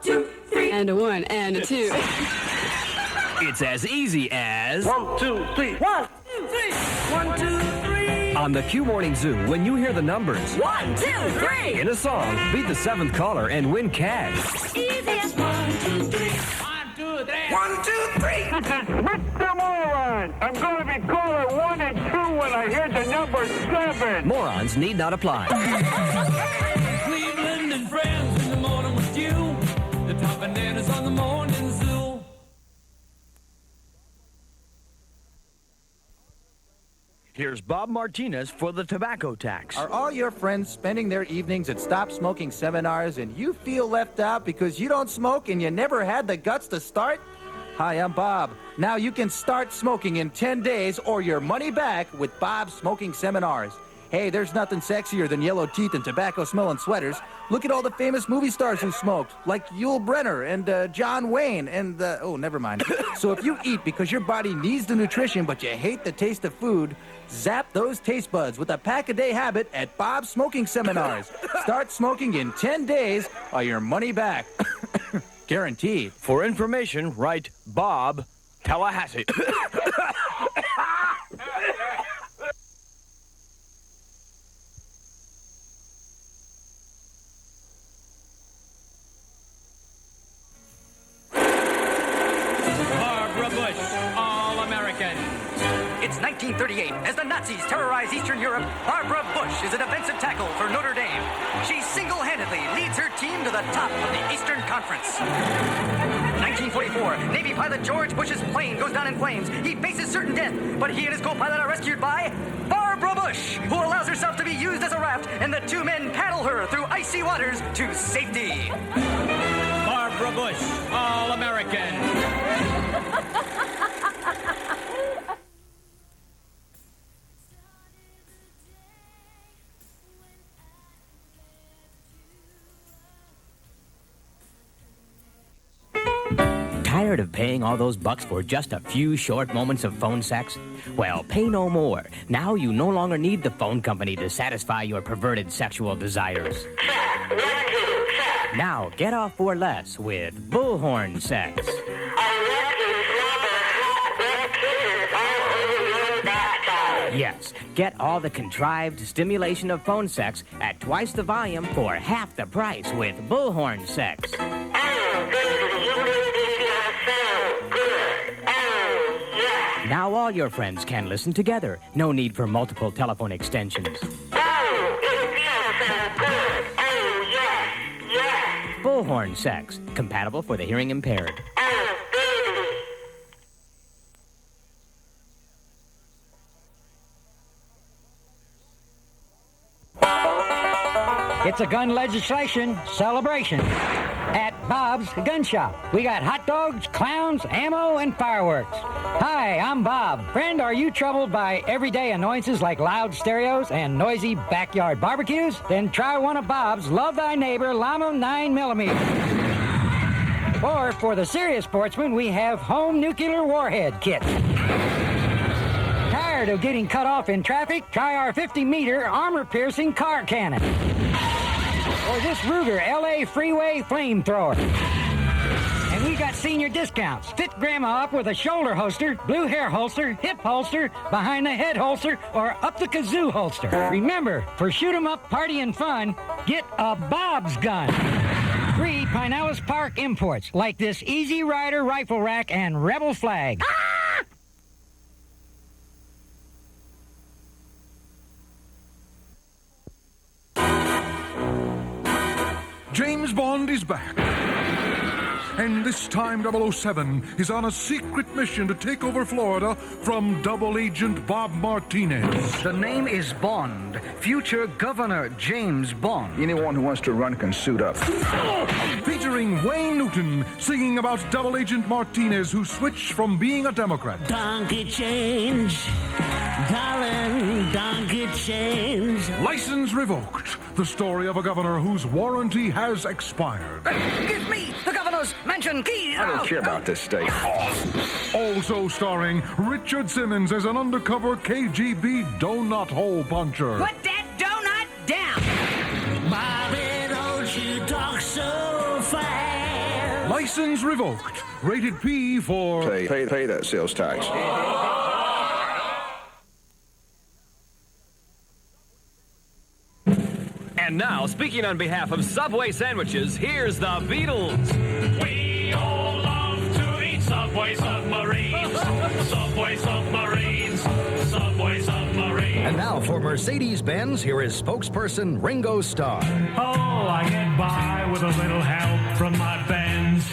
2, 3. And a 1, and a 2. It's as easy as 1, 2, 3. 1, 2, 3. 1, 2, 3. on the Q Morning Zoo. When you hear the numbers 1, 2, 3. in a song, beat the 7th caller and win cash. Easy as 1, 2, 3. 1, 2, 3. 1, 2, 3. Mr. Moron, I'm going to be caller 1 and 2 when I hear the number 7. Morons need not apply. Cleveland and friends in the morning with you. The top bananas on the morning zoo. Here's Bob Martinez for the tobacco tax. Are all your friends spending their evenings at Stop Smoking seminars and you feel left out because you don't smoke and you never had the guts to start? Hi, I'm Bob. Now you can start smoking in 10 days or your money back with Bob's Smoking Seminars. Hey, there's nothing sexier than yellow teeth and tobacco-smelling sweaters. Look at all the famous movie stars who smoked, like Yul Brynner and John Wayne and, oh, never mind. So if you eat because your body needs the nutrition but you hate the taste of food, zap those taste buds with a pack-a-day habit at Bob's Smoking Seminars. Start smoking in 10 days or your money back. Guaranteed. For information, write Bob, Tallahassee. Barbara Bush, All-American. It's 1938. As the Nazis terrorize Eastern Europe, Barbara Bush is a defensive tackle for Notre Dame. She single-handedly leads her team to the top of the Eastern Conference. 1944, Navy pilot George Bush's plane goes down in flames. He faces certain death, but he and his co-pilot are rescued by Barbara Bush, who allows herself to be used as a raft, and the two men paddle her through icy waters to safety. Barbara Bush, All-American. Tired of paying all those bucks for just a few short moments of phone sex? Well, pay no more. Now you no longer need the phone company to satisfy your perverted sexual desires. Now get off for less with bullhorn sex. Yes, get all the contrived stimulation of phone sex at twice the volume for half the price with bullhorn sex. Now all your friends can listen together. No need for multiple telephone extensions. Bullhorn sex, compatible for the hearing impaired. It's a gun legislation celebration at Bob's Gun Shop. We got hot dogs, clowns, ammo, and fireworks. Hi, I'm Bob. Friend, are you troubled by everyday annoyances like loud stereos and noisy backyard barbecues? Then try one of Bob's Love Thy Neighbor Llama 9mm. Or for the serious sportsman, we have home nuclear warhead kits. Tired of getting cut off in traffic? Try our 50-meter armor-piercing car cannon. Or this Ruger LA Freeway flamethrower. And we got senior discounts. Fit grandma up with a shoulder holster, blue hair holster, hip holster, behind the head holster, or up the kazoo holster. Remember, for shoot 'em up party and fun, get a Bob's gun. Free Pinellas Park imports, like this Easy Rider rifle rack and Rebel flag. James Bond is back. And this time 007 is on a secret mission to take over Florida from double agent Bob Martinez. The name is Bond. Future Governor James Bond. Anyone who wants to run can suit up. Featuring Wayne Newton singing about double agent Martinez who switched from being a Democrat. Donkey change, darling, donkey change. License revoked. The story of a governor whose warranty has expired. Give me the governor's mansion keys. I don't care about this state. Also starring Richard Simmons as an undercover KGB donut hole puncher. Put that donut down. Bobby, don't you talk so fast. License revoked. Rated P for... Pay that sales tax. And now, speaking on behalf of Subway sandwiches, here's the Beatles. We all love to eat Subway submarines. Subway submarines. Subway submarines. And now for Mercedes-Benz, here is spokesperson Ringo Starr. Oh, I get by with a little help from my Benz.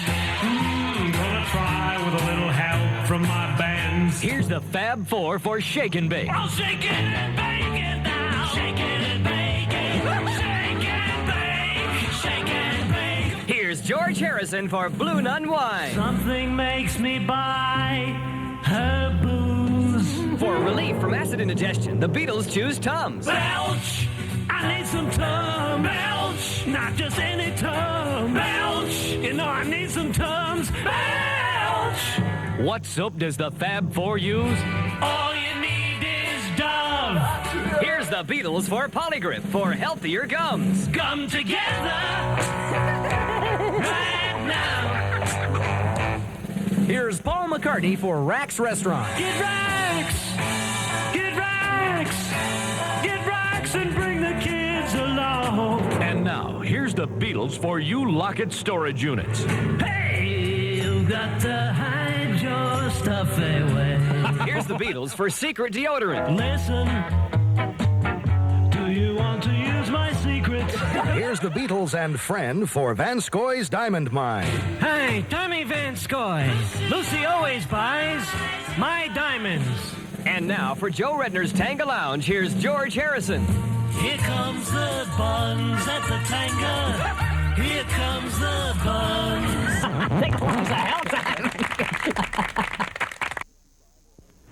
Gonna try with a little help from my Benz. Here's the Fab Four for Shake and Bake. I'll shake it and bake it now. Shake it and bake it. Shake and bake. Shake and bake. Here's George Harrison for Blue Nun Wine. Something makes me buy her booze. For relief from acid indigestion, the Beatles choose Tums. Belch! I need some Tums. Belch! Not just any Tums. Belch! You know I need some Tums. Belch! What soap does the Fab Four use? All you need is Dove. Here's the Beatles for Polygrip for healthier gums. Come together right now. Here's Paul McCartney for Rack's Restaurant. Get Rax! Get Rax! Get Rax and bring the kids along. And now, here's the Beatles for you Lockett storage units. Hey, you got to hide your stuff away. Here's the Beatles for Secret Deodorant. Listen, do you want to use my secrets? Here's the Beatles and Friend for Vanscoy's Diamond Mine. Hey, Tommy Vanscoy. Lucy always buys my diamonds. And now, for Joe Redner's Tanga Lounge, here's George Harrison. Here comes the buns at the Tanga. Here comes the buns. They close the hell down.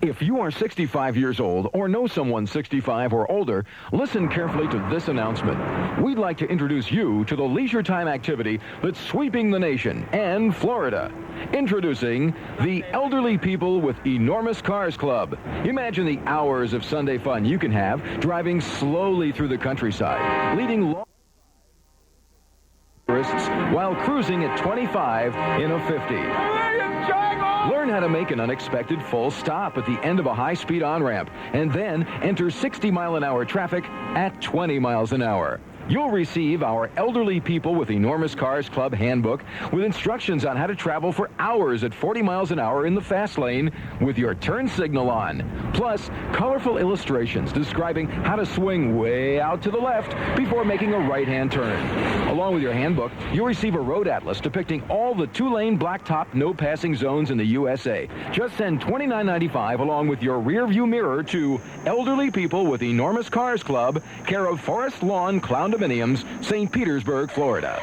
If you are 65 years old or know someone 65 or older, listen carefully to this announcement. We'd like to introduce you to the leisure time activity that's sweeping the nation and Florida. Introducing the Elderly People with Enormous Cars Club. Imagine the hours of Sunday fun you can have driving slowly through the countryside, leading long tourists while cruising at 25 in a 50. Learn how to make an unexpected full stop at the end of a high-speed on-ramp and then enter 60-mile-an-hour traffic at 20 miles an hour. You'll receive our Elderly People with Enormous Cars Club handbook with instructions on how to travel for hours at 40 miles an hour in the fast lane with your turn signal on. Plus, colorful illustrations describing how to swing way out to the left before making a right-hand turn. Along with your handbook, you'll receive a road atlas depicting all the two-lane blacktop no-passing zones in the USA. Just send $29.95 along with your rear-view mirror to Elderly People with Enormous Cars Club, care of Forest Lawn Clown Condominiums, St. Petersburg, Florida.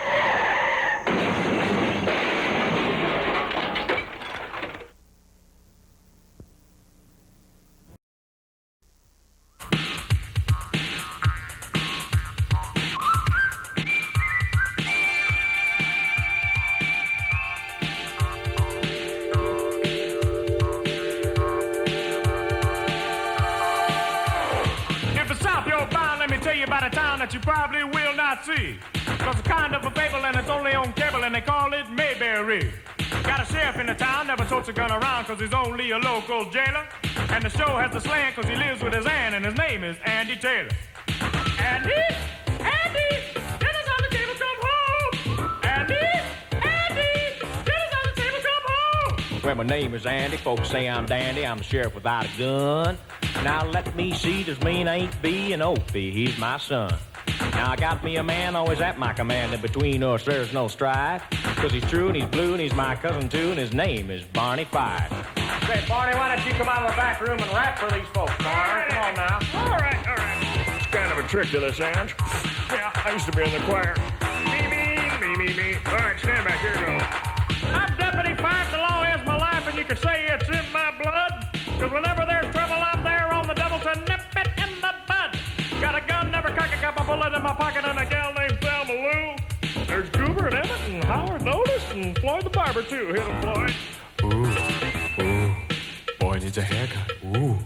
About a town that you probably will not see. Cause it's kind of a fable and it's only on cable and they call it Mayberry. Got a sheriff in the town, never totes a gun around cause he's only a local jailer. And the show has the slang cause he lives with his aunt and his name is Andy Taylor. Andy, dinner's on the table, come home. Andy, dinner's on the table, come home. Well, my name is Andy, folks say I'm dandy, I'm the sheriff without a gun. Now let me see, does mean ain't B and Opie, he's my son. Now I got me a man always at my command, and between us there's no strife. Cause he's true and he's blue and he's my cousin too, and his name is Barney Fife. Say, Barney, why don't you come out of the back room and rap for these folks, Barney? Come on now. All right. It's kind of a trick to this, Ange. Yeah, I used to be in the choir. Me. All right, stand back, here you go. I'm Deputy Fife, the law is my life, and you can say it's in my blood. Cause whenever there's trouble, I'm there on the double to nip it in the bud. Got a gun, never cock a cup, a bullet in my pocket, and a gal named Thelma Lou. There's Goober and Emmett and Howard Notice and Floyd the Barber, too. Hit him, Floyd. Ooh, boy needs a haircut. Ooh,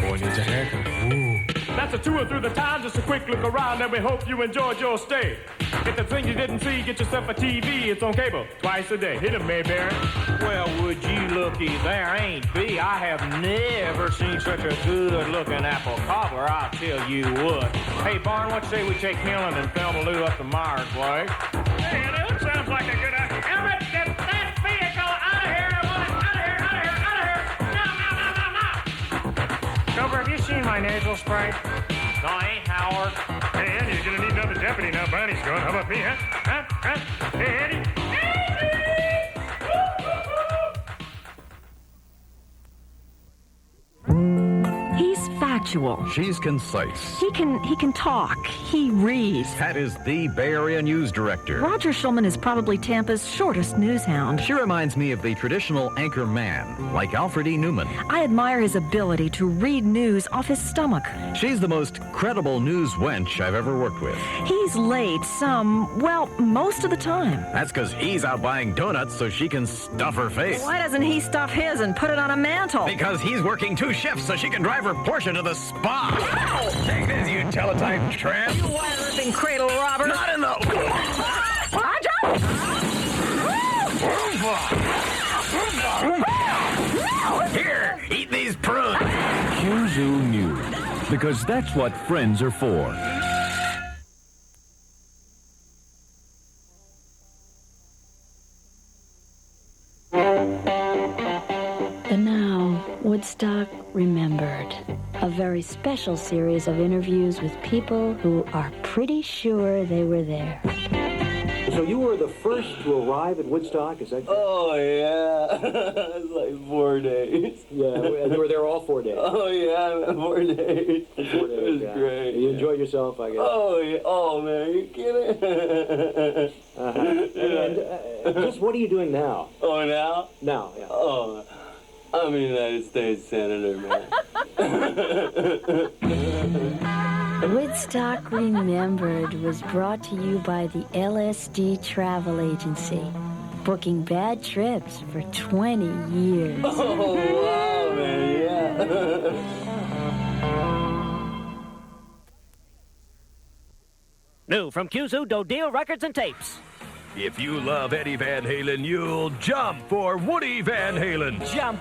boy needs a haircut. Ooh. That's a tour through the town, just a quick look around, and we hope you enjoyed your stay. Get the thing you didn't see, get yourself a TV. It's on cable twice a day. Hit 'em, Mayberry. Well, would you looky there, ain't B? I have never seen such a good-looking apple cobbler, I'll tell you what. Hey, Barn, what say we take Helen and Thelma Lou up to Myers Way? Hey, that sounds like a good idea. Everett, get that vehicle out of here. I want it out of here. Cobra, have you seen my nasal spray? No, I ain't, Howard. Hey, Andy, you're gonna need another deputy now. Bonnie's gone. How about me, huh? Huh? Hey, Andy. He's factual. She's concise. He can talk. He reads. Pat is the Bay Area news director. Roger Schulman is probably Tampa's shortest news hound. She reminds me of the traditional anchor man, like Alfred E. Newman. I admire his ability to read news off his stomach. She's the most credible news wench I've ever worked with. He's late most of the time. That's because he's out buying donuts so she can stuff her face. Why doesn't he stuff his and put it on a mantle? Because he's working 2 shifts so she can drive her Porsche to the spa. Ow! Take this, you teletype tramp. You wire-ripping cradle robber. Not in the... Here, eat these prunes. QZoo News, because that's what friends are for. And now, Woodstock Remembered, a very special series of interviews with people who are pretty sure they were there. So you were the first to arrive at Woodstock, is that correct? Oh, yeah. It's like 4 days. Yeah, and you were there all 4 days. Oh, yeah, 4 days. 4 days, It was yeah. great. You enjoyed yourself, I guess. Oh, yeah. Oh, man, are you kidding? And just what are you doing now? Oh, now? Now, yeah. Oh, I'm a United States Senator, man. Woodstock Remembered was brought to you by the LSD Travel Agency, booking bad trips for 20 years. Oh, wow, man, yeah. New from QZoo, Deal Records and Tapes. If you love Eddie Van Halen, you'll jump for Woody Van Halen. Jump?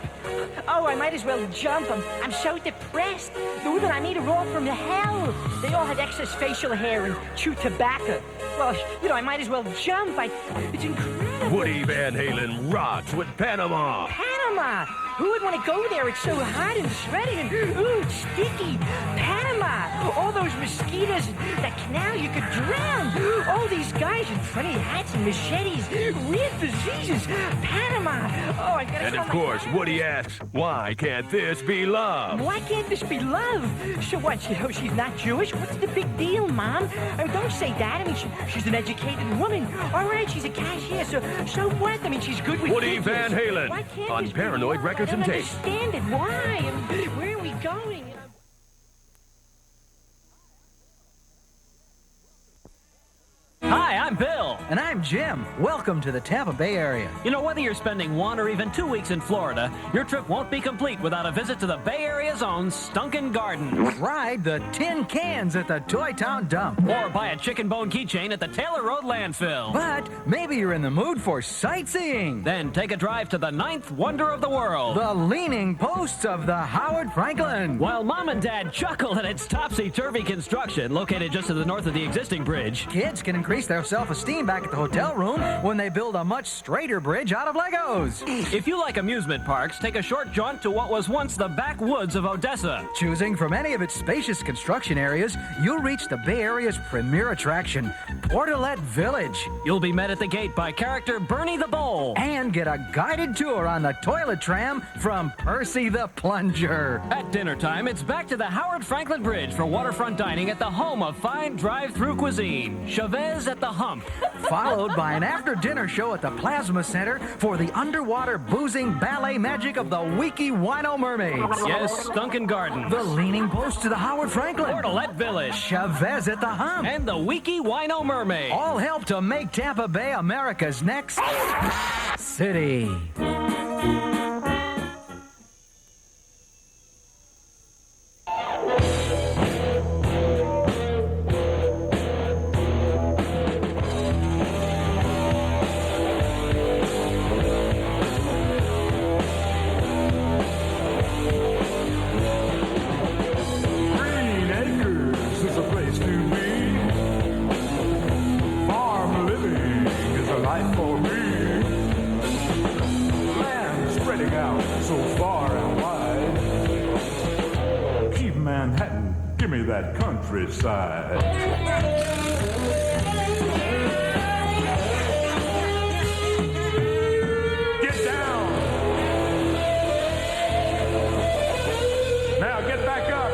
Oh, I might as well jump. I'm so depressed. The women I meet are all from the hell. They all had excess facial hair and chew tobacco. Well, I might as well jump. It's incredible. Woody Van Halen rocks with Panama. Panama? Who would want to go there? It's so hot and sweaty and, ooh, it's sticky. Panama. All those mosquitoes. That canal, you could drown. All these guys in funny hats and machetes. Weird diseases. Panama. Oh, I gotta And tell of course, Woody asks, why can't this be love? Why can't this be love? So what, she's not Jewish? What's the big deal, Mom? I mean, don't say that. I mean, she's an educated woman. All right, she's a cashier, so what? I mean, she's good with Woody figures. Van Halen Why can't on this be Paranoid love? Records I and don't Tapes. understand it. Why? And where are we going? Hi, I'm Bill. And I'm Jim. Welcome to the Tampa Bay area. You know, whether you're spending 1 or even 2 weeks in Florida, your trip won't be complete without a visit to the Bay Area's own Stunkin' Gardens. Ride the tin cans at the Toy Town Dump. Or buy a chicken bone keychain at the Taylor Road landfill. But maybe you're in the mood for sightseeing. Then take a drive to the 9th wonder of the world. The leaning posts of the Howard Franklin. While Mom and Dad chuckle at its topsy-turvy construction located just to the north of the existing bridge. Kids can increase their self-esteem back at the hotel room when they build a much straighter bridge out of Legos. If you like amusement parks, take a short jaunt to what was once the backwoods of Odessa. Choosing from any of its spacious construction areas, you'll reach the Bay Area's premier attraction, Portelet Village. You'll be met at the gate by character Bernie the Bull. And get a guided tour on the toilet tram from Percy the Plunger. At dinner time, it's back to the Howard Franklin Bridge for waterfront dining at the home of fine drive-through cuisine, Chavez at the Hump. Followed by an after-dinner show at the Plasma Center for the underwater boozing ballet magic of the Wiki Wino Mermaids. Yes, Stunkin' Gardens. The leaning post to the Howard Franklin. Portelet Village. Chavez at the Hump. And the Wiki Wino Mermaid. All help to make Tampa Bay America's next city. me that countryside. Get down! Now get back up!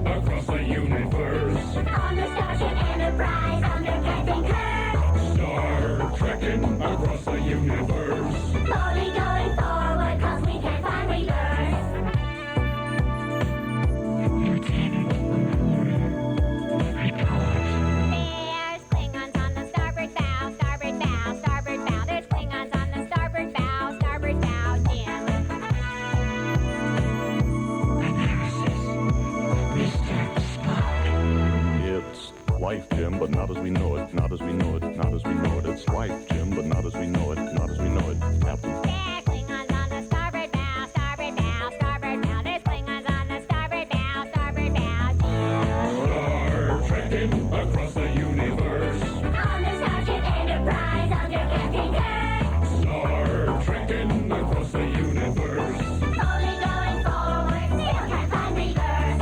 Across the universe. On the Starship Enterprise under Captain Kirk. Star trekking across the universe. Slowly going forward cause we can't find reverse. Lieutenant, report. There's Klingons on the starboard bow, starboard bow, starboard bow. There's Klingons on the starboard bow, Jim. It's life, Jim, but not as we know it, not as we know it, not as we know it. It's life, Jim, but not as we know it, not as we know it, Captain. There's Klingons on the starboard bow, starboard bow, starboard bow. There's Klingons on the starboard bow, Jim. Star trekking across the universe. On the Starship Enterprise under Captain Kirk. Star trekking across the universe. Slowly going forward, still can't find reverse.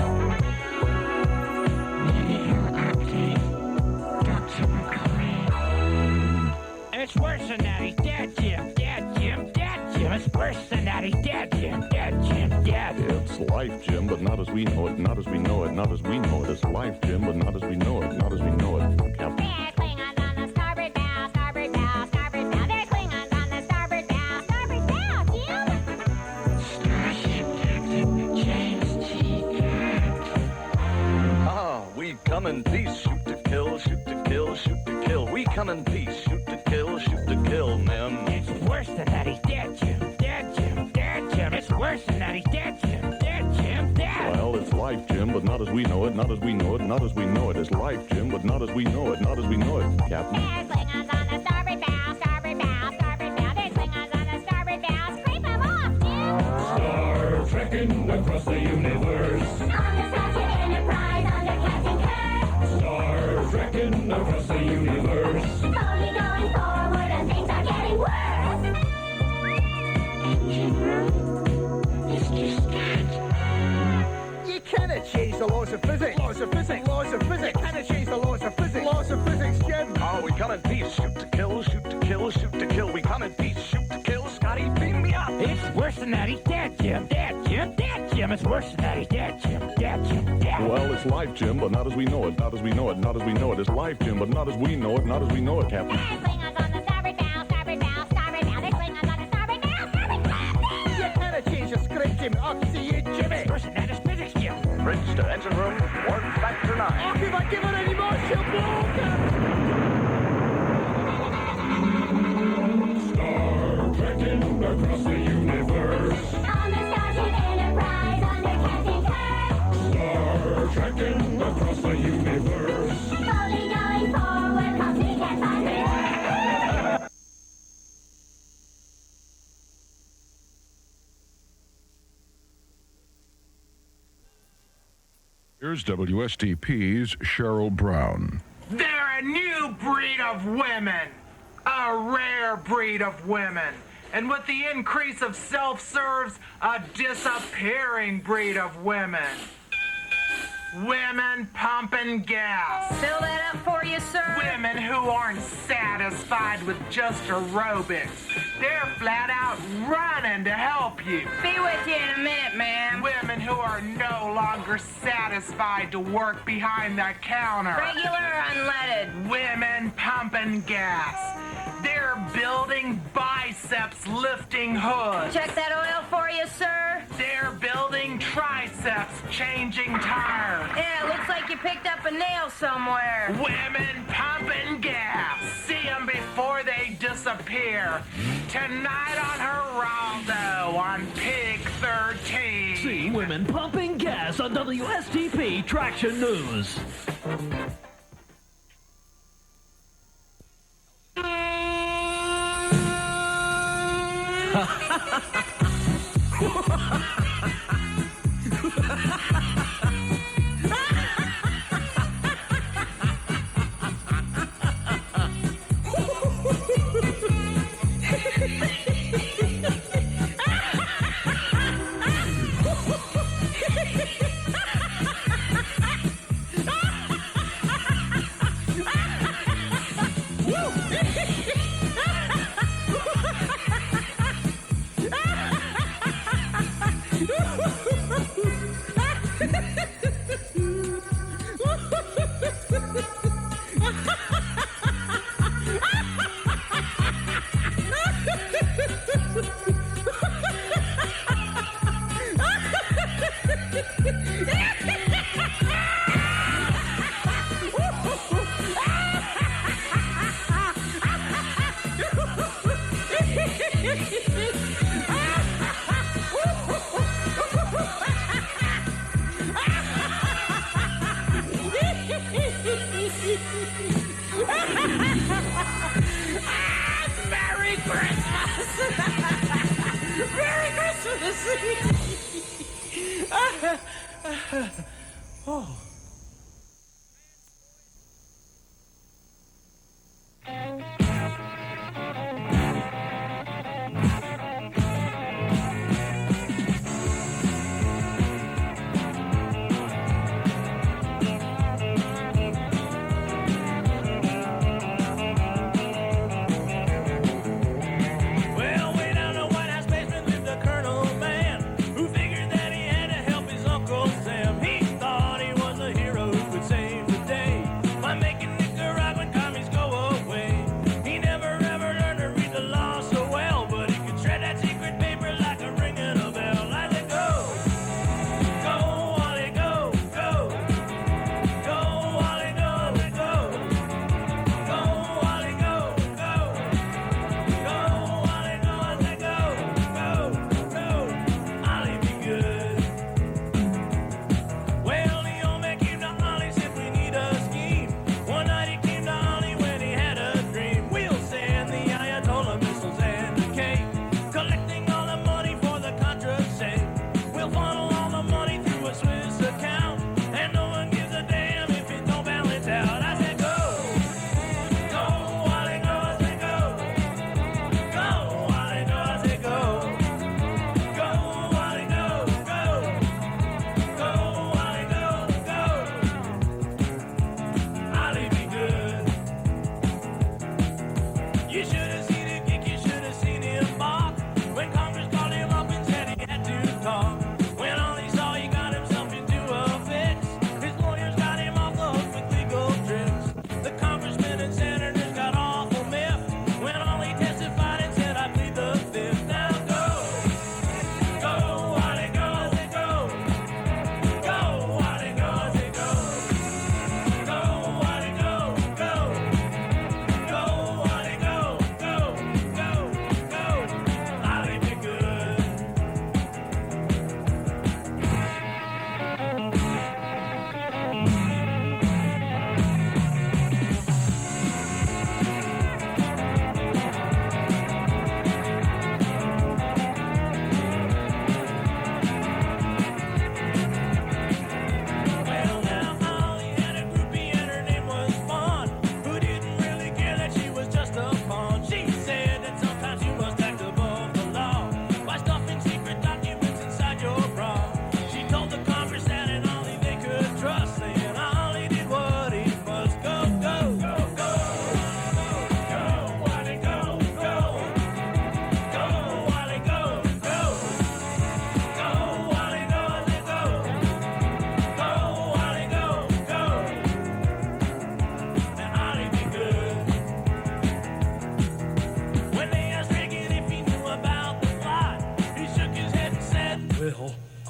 It's worse than that. He's dead, Jim. Dead, Jim. Dead, Jim. It's worse than that. He's dead, Jim. Dead, Jim. Dead. It's life, Jim, but not as we know it, not as we know it, not as we know it. It's life, Jim, but not as we know it, not as we know it, Captain. There's Klingons on the starboard bow, starboard bow, starboard bow. There's Klingons on the starboard bow, Jim. Starship Captain James T. Kirk. Ah, we come in peace, shoot to kill, shoot to kill, shoot to kill. We come in peace, shoot to kill, men. It's worse than that. He's dead, Jim. Dead, Jim. Dead, Jim. It's worse than that. He's dead, Jim. Dead, Jim. Dead. Well, it's life, Jim, but not as we know it, not as we know it, not as we know it. It's life, Jim, but not as we know it, not as we know it, Captain. There's Klingons on the starboard bow, starboard bow, starboard bow. There's Klingons on the starboard bow. Scrape them off, Jim. Star trekking across the universe. On the Starship Enterprise under Captain Kirk. Star trekking across the universe. Slowly going forward and things are getting worse. Engine room is just that. You cannot change the laws of physics. Laws of physics. Laws of physics. You cannot change the laws of physics. Laws of physics, Jim. Oh, we come in peace, shoot to kill, shoot to kill, shoot to kill. We come in peace, shoot to kill. Scotty, beam me up. It's worse than that. He's dead, Jim. Dead, Jim. Dead, Jim. It's worse than that. He's dead, Jim. Dead, Jim. Dead. Well, it's life, Jim, but not as we know it, not as we know it, not as we know it. It's life, Jim, but not as we know it, not as we know it, Captain. There's Klingons on the starboard bow, starboard bow, starboard bow. There's Klingons on the starboard bow, starboard bow. You cannot change the script, Jim. I'll see you, Jimmy. It's worse than that. It's physics, Jim. Bridge to engine room, warp factor 9. If I give it any more, she'll blow. Star trekking across the universe. On the Starship Enterprise under Captain Kirk. Star trekking across the universe. Slowly going forward cause we can't find reverse. Here's WSTP's Cheryl Brown. They're a new breed of women. A rare breed of women. And with the increase of self-serves, a disappearing breed of women. Women pumping gas. Fill that up for you, sir. Women who aren't satisfied with just aerobics. They're flat out running to help you. Be with you in a minute, ma'am. Women who are no longer satisfied to work behind the counter. Regular or unleaded? Women pumping gas. They're building biceps lifting hoods. Check that oil for you, sir. They're building triceps changing tires. Yeah, looks like you picked up a nail somewhere. Women pumping gas. See them before they disappear. Tonight on Geraldo on Pig 13. See women pumping gas on WSTP Traction News. Merry Christmas! Merry Christmas! Oh.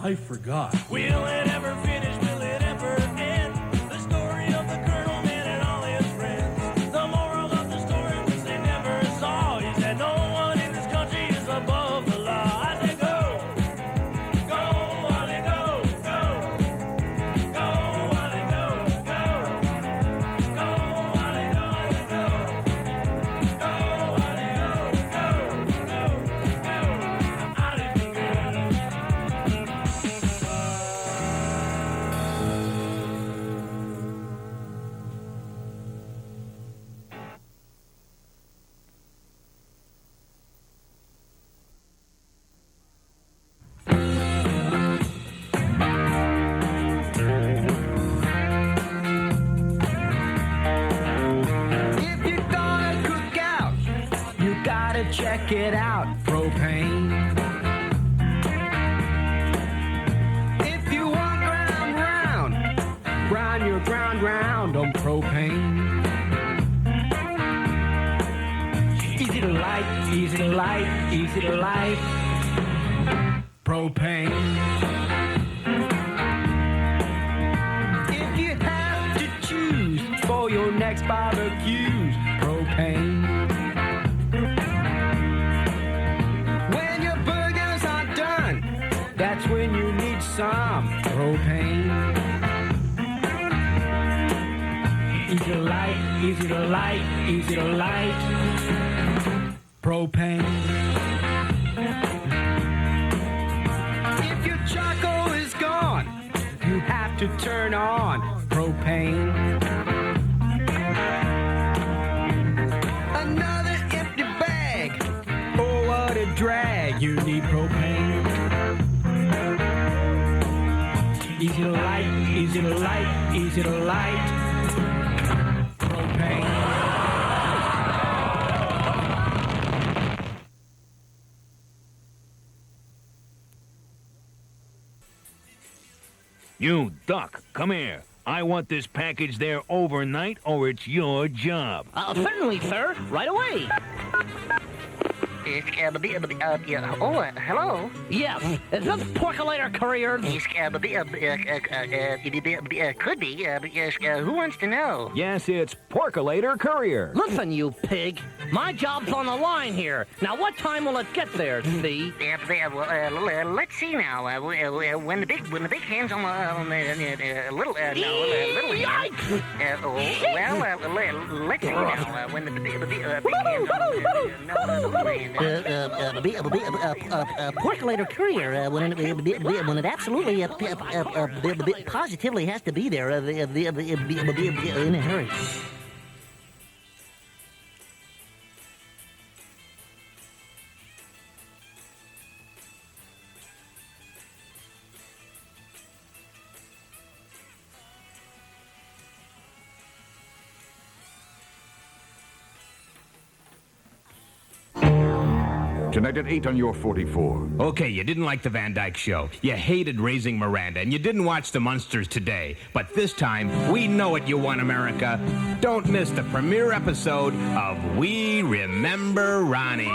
I forgot. Will it ever finish? Will it ever end? check it out, propane. If you want ground your ground on propane. Easy to light, easy to light, easy to light. Propane. If you have to choose for your next barbecues, propane. When your burgers are done, that's when you need some propane. Easy to light, easy to light, easy to light. Propane. If your charcoal is gone, you have to turn on propane. Another empty bag. Oh, what a drag. You need propane. Easy to light, easy to light, easy to light. Propane. You, Duck, come here. I want this package there overnight, or it's your job. Certainly, sir. Right away. Hello? Yes. Is this Porculator Courier? Could be. Who wants to know? Yes, it's Porculator Courier. Listen, you pig. My job's on the line here. Now, what time will it get there, see? Let's see now. When the big hands on the little hand. Yikes! Let's see now. When the big hands on the little hand. Porculator Courier, when it absolutely positively has to be there in a hurry. Tonight at 8 on your 44. Okay, you didn't like the Van Dyke Show. You hated Raising Miranda, and you didn't watch the Munsters today. But this time, we know what you want, America. Don't miss the premiere episode of We Remember Ronnie. You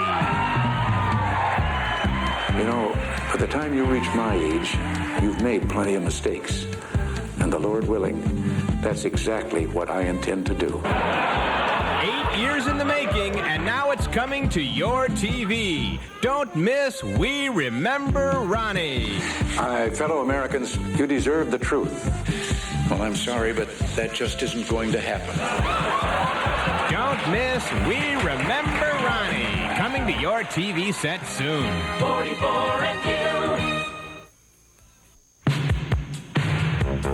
know, by the time you reach my age, you've made plenty of mistakes. And the Lord willing, that's exactly what I intend to do. 8 years in the making, and now it's coming to your TV. Don't miss We Remember Ronnie. Fellow Americans, you deserve the truth. Well, I'm sorry, but that just isn't going to happen. Don't miss We Remember Ronnie. Coming to your TV set soon. 44 and Q.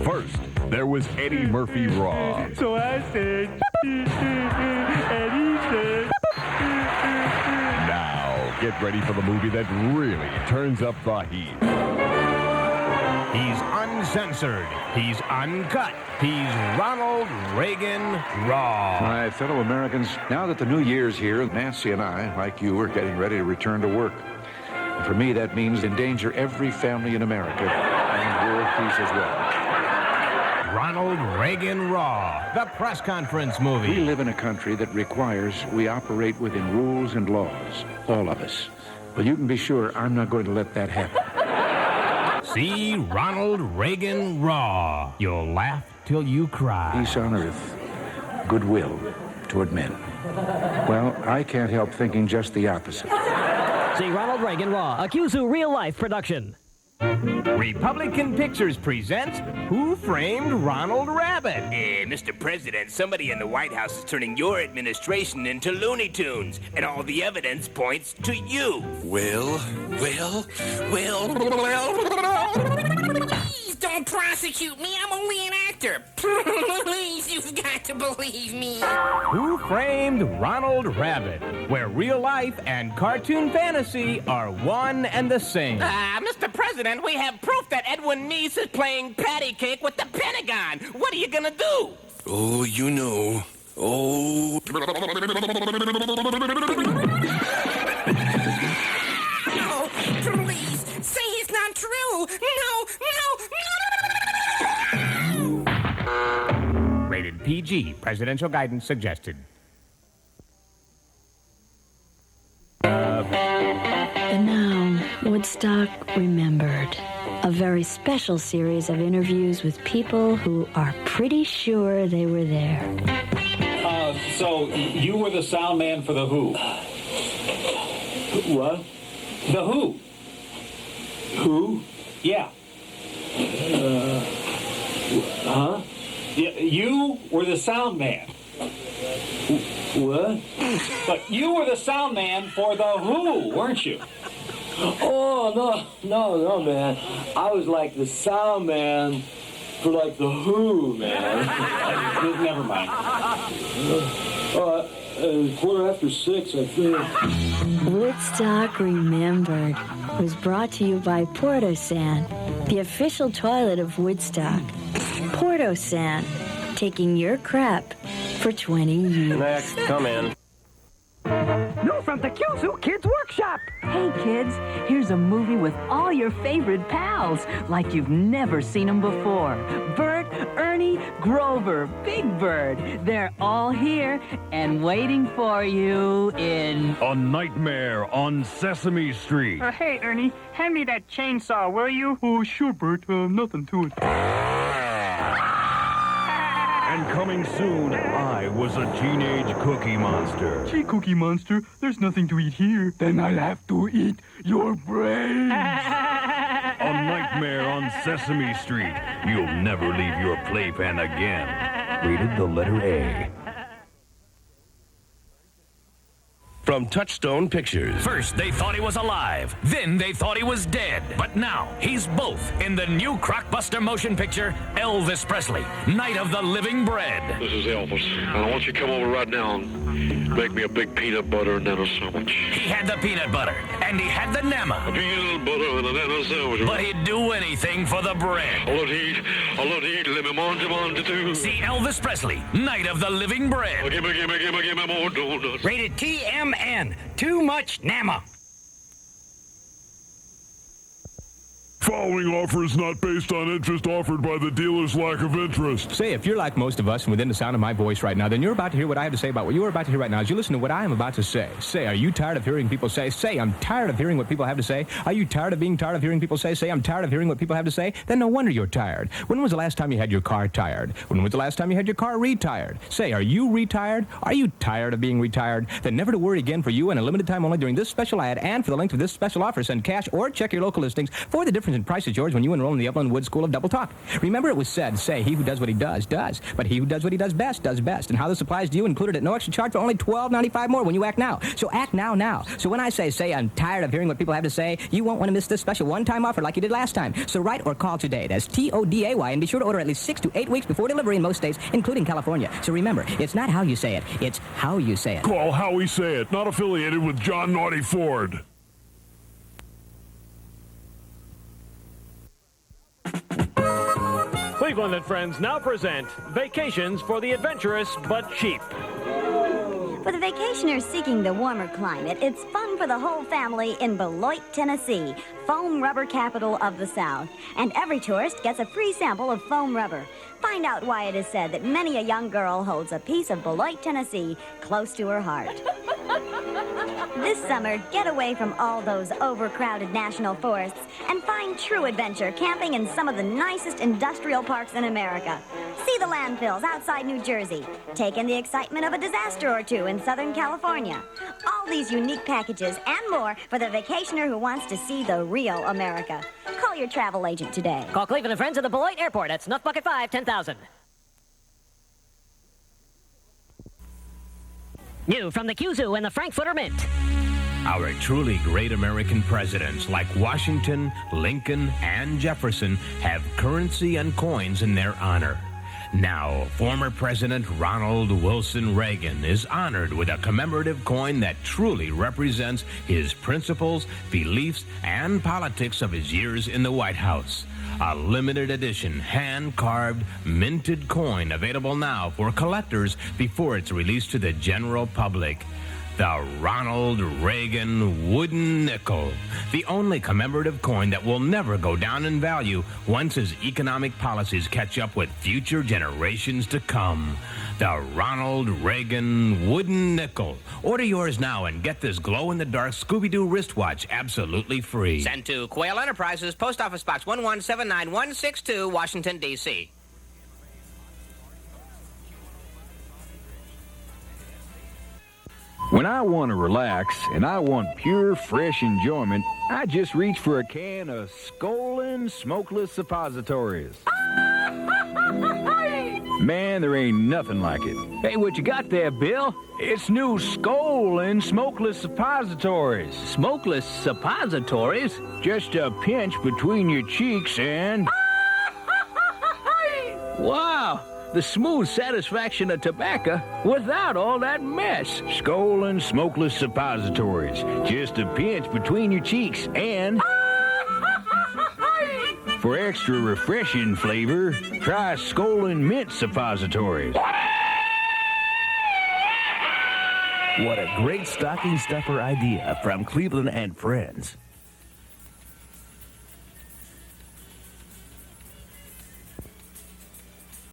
First, there was Eddie Murphy Raw. So I said, and he said, Now, get ready for the movie that really turns up the heat. He's uncensored. He's uncut. He's Ronald Reagan Raw. My fellow Americans, now that the new year's here, Nancy and I, like you, are getting ready to return to work. And for me, that means endanger every family in America and world peace as well. Ronald Reagan Raw, the press conference movie. We live in a country that requires we operate within rules and laws, all of us. But you can be sure I'm not going to let that happen. See Ronald Reagan Raw. You'll laugh till you cry. Peace on earth, goodwill toward men. Well, I can't help thinking just the opposite. See Ronald Reagan Raw, a QZoo real-life production. Republican Pictures presents Who Framed Ronald Rabbit? Mr. President, somebody in the White House is turning your administration into Looney Tunes, and all the evidence points to you. Well. Please don't prosecute me. I'm only an actor. Please, you've got to believe me. Who Framed Ronald Rabbit? Where real life and cartoon fantasy are one and the same. Mr. President, we have proof that Edwin Meese is playing patty cake with the Pentagon. What are you gonna do? Oh, you know. Oh. PG. Presidential guidance suggested. And now, Woodstock Remembered. A very special series of interviews with people who are pretty sure they were there. So, you were the sound man for The Who? What? The Who? Who? Yeah. Huh? You were the sound man. What? But you were the sound man for The Who, weren't you? Oh, no, man. I was like the sound man for like The Who, man. Never mind. 6:15, I think. Woodstock Remembered was brought to you by Porto-San, the official toilet of Woodstock. Porto-San, taking your crap for 20 years. Next, come in. New from the QZoo Kids Workshop. Hey, kids, here's a movie with all your favorite pals, like you've never seen them before. Bert, Ernie, Grover, Big Bird. They're all here and waiting for you in... A Nightmare on Sesame Street. Hey, Ernie, hand me that chainsaw, will you? Oh, sure, Bert. Nothing to it. And coming soon, I Was a Teenage Cookie Monster. Gee, Cookie Monster, there's nothing to eat here. Then I'll have to eat your brains. A Nightmare on Sesame Street. You'll never leave your playpen again. Rated the letter A. From Touchstone Pictures. First, they thought he was alive. Then they thought he was dead. But now, he's both in the new Crockbuster motion picture, Elvis Presley, Night of the Living Bread. This is Elvis, and I want you to come over right now and make me a big peanut butter and then a sandwich. He had the peanut butter, and he had the nama. A peanut butter and then a sandwich. But he'd do anything for the bread. I love to eat, let me monte too. See Elvis Presley, Night of the Living Bread. Oh, give me more donuts. Rated TMN. Too much NAMA. Following offer is not based on interest offered by the dealer's lack of interest. Say, if you're like most of us and within the sound of my voice right now, then you're about to hear what I have to say about what you're about to hear right now. As you listen to what I am about to say. Say, are you tired of hearing people say? Say, I'm tired of hearing what people have to say. Are you tired of being tired of hearing people say? Say, I'm tired of hearing what people have to say. Then no wonder you're tired. When was the last time you had your car tired? When was the last time you had your car retired? Say, are you retired? Are you tired of being retired? Then never to worry again, for you and a limited time only during this special ad and for the length of this special offer, send cash or check your local listings for the difference in prices, George, when you enroll in the Upland Woods School of Double Talk. Remember, it was said, say, he who does what he does, does. But he who does what he does best, does best. And how this applies to you included at no extra charge for only $12.95 more when you act now. So act now. So when I say, I'm tired of hearing what people have to say, you won't want to miss this special one-time offer like you did last time. So write or call today. That's TODAY, and be sure to order at least 6 to 8 weeks before delivery in most states, including California. So remember, it's not how you say it, it's how you say it. Call Howie Say It, not affiliated with John Naughty Ford. Cleveland and Friends now present Vacations for the Adventurous but Cheap. For the vacationers seeking the warmer climate, it's fun for the whole family in Beloit, Tennessee, foam rubber capital of the South. And every tourist gets a free sample of foam rubber. Find out why it is said that many a young girl holds a piece of Beloit, Tennessee close to her heart. This summer, get away from all those overcrowded national forests and find true adventure camping in some of the nicest industrial parks in America. See the landfills outside New Jersey. Take in the excitement of a disaster or two in Southern California. All these unique packages and more for the vacationer who wants to see the real America. Call your travel agent today. Call Cleveland and Friends at the Beloit Airport at Snuff Bucket 5, 10,000. New from the QZoo and the Frankfurter Mint. Our truly great American presidents like Washington, Lincoln, and Jefferson have currency and coins in their honor. Now, former President Ronald Wilson Reagan is honored with a commemorative coin that truly represents his principles, beliefs, and politics of his years in the White House. A limited edition, hand-carved, minted coin available now for collectors before it's released to the general public. the Ronald Reagan wooden nickel. The only commemorative coin that will never go down in value once his economic policies catch up with future generations to come. The Ronald Reagan wooden nickel. Order yours now and get this glow-in-the-dark Scooby-Doo wristwatch absolutely free. Sent to Quail Enterprises, Post Office Box 1179162, Washington, D.C. When I want to relax and I want pure, fresh enjoyment, I just reach for a can of Skolin Smokeless Suppositories. Man, there ain't nothing like it. Hey, what you got there, Bill? It's new Skolin Smokeless Suppositories. Smokeless Suppositories? Just a pinch between your cheeks and... Wow! The smooth satisfaction of tobacco without all that mess. Skolin Smokeless Suppositories. Just a pinch between your cheeks and... For extra refreshing flavor, try Skolin Mint Suppositories. What a great stocking stuffer idea from Cleveland and Friends.